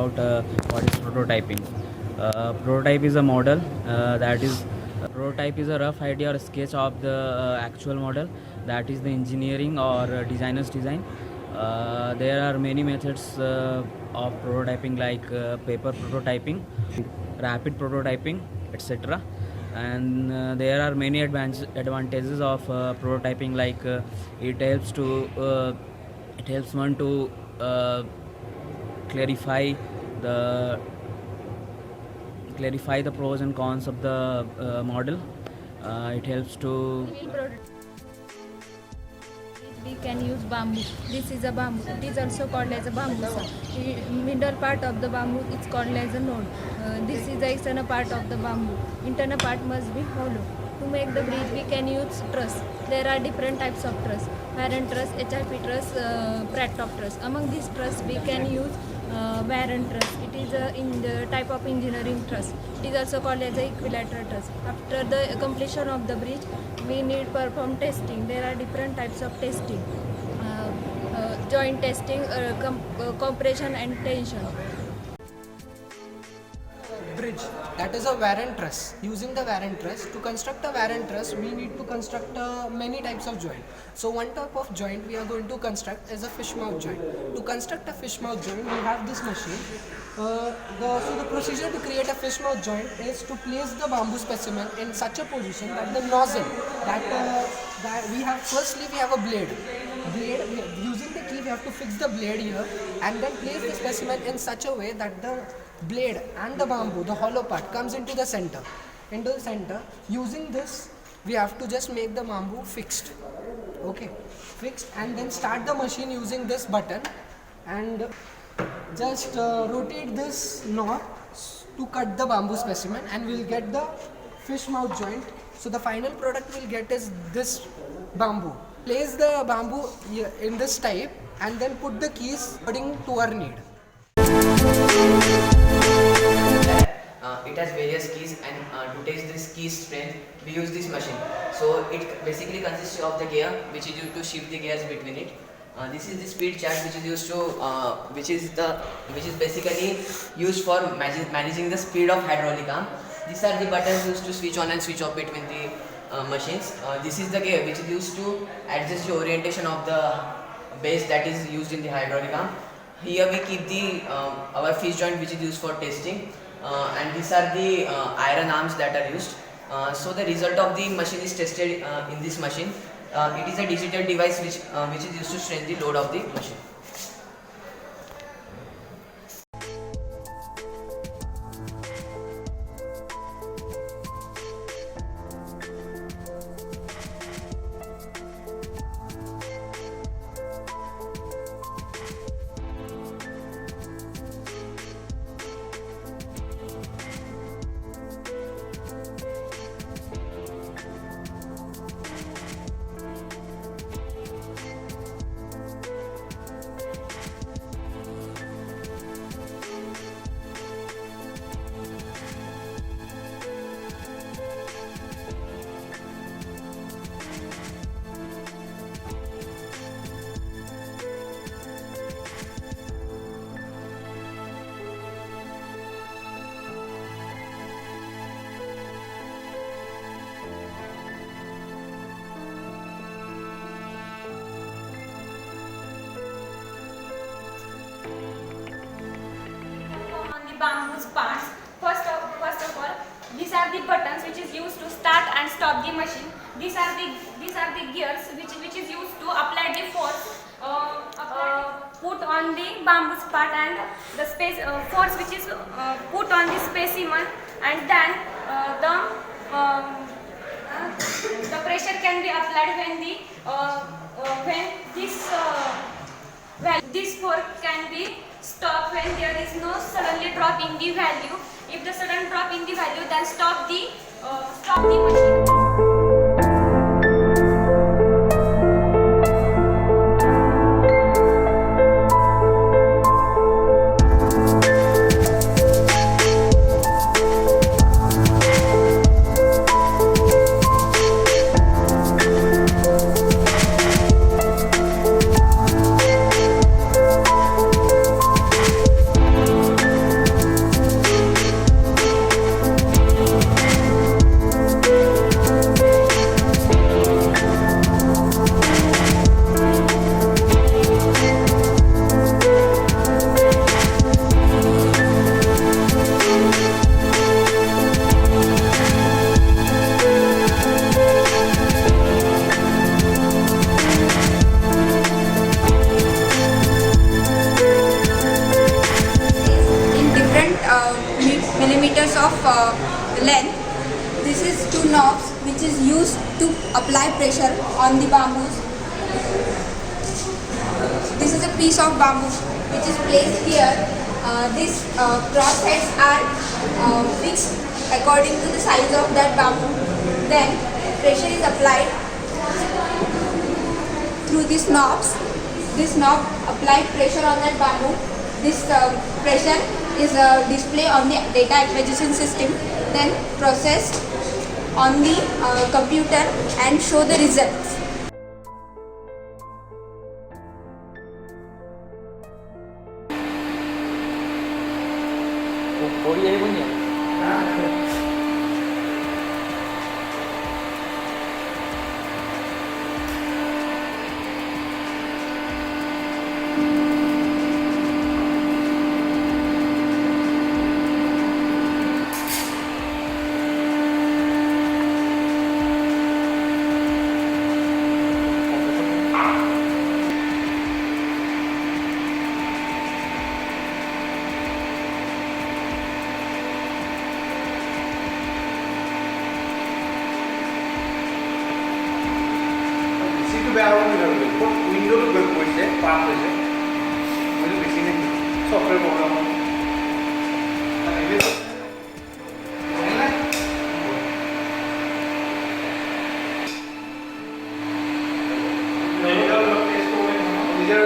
about what is prototyping. Prototype is a model that is prototype is a rough idea or sketch of the actual model, that is the engineering or designer's design. There are many methods of prototyping like paper prototyping, rapid prototyping, etc. And there are many advantages of prototyping, like it helps one to clarify the pros and cons of the model. It helps to we can use bamboo. This is a bamboo. It is also called as a bamboo. Middle part of the bamboo is called as a node. This is the external part of the bamboo. Internal part must be hollow. To make the bridge, we can use truss. There are different types of truss: Warren truss, HIP truss, Pratt top truss. Among these truss, we can use Warren truss. It is a type of engineering truss. It is also called as a equilateral truss. After the completion of the bridge, we need perform testing. There are different types of testing: joint testing, compression and tension. Bridge, that is a Warren truss. Using the Warren truss, to construct a Warren truss, we need to construct many types of joint. So one type of joint we are going to construct is a fish mouth joint. To construct a fish mouth joint, we have this machine. So the procedure to create a fish mouth joint is to place the bamboo specimen in such a position that the nozzle that we have, firstly we have a blade. Using the key we have to fix the blade here and then place the specimen in such a way that the blade and the bamboo, the hollow part, comes into the center. Using this we have to just make the bamboo fixed. Okay, fixed, and then start the machine using this button and just rotate this knob to cut the bamboo specimen, and we'll get the fish mouth joint. So the final product we'll get is this bamboo. Place the bamboo in this type and then put the keys according to our need. It has various keys, and to test this key strength we use this machine. So it basically consists of the gear which is used to shift the gears between it. This is the speed chart which is used to which is basically used for managing the speed of hydraulic arm. These are the buttons used to switch on and switch off between the machines. This is the gear which is used to adjust the orientation of the base that is used in the hydraulic arm. Here we keep the our fish joint which is used for testing, and these are the iron arms that are used. So the result of the machine is tested in this machine. It is a digital device which is used to strengthen the load of the machine. Bamboo's parts. First of all, these are the buttons which is used to start and stop the machine. These are the gears which is used to apply the force put on the bamboo's part, and the force which is put on the specimen, and then the pressure can be applied when this force can be stopped when there is no suddenly drop in the value. If the sudden drop in the value, then stop the machine. length. This is two knobs which is used to apply pressure on the bamboos. This is a piece of bamboo which is placed here. These cross heads are fixed according to the size of that bamboo. Then pressure is applied through these knobs. This knob applied pressure on that bamboo. This pressure is displayed on the data acquisition system, then processed on the computer and show the results. উইন্ডোটো গৈ পৰিছে পাছ হৈছে মই বেছি নেকি software programme নিজের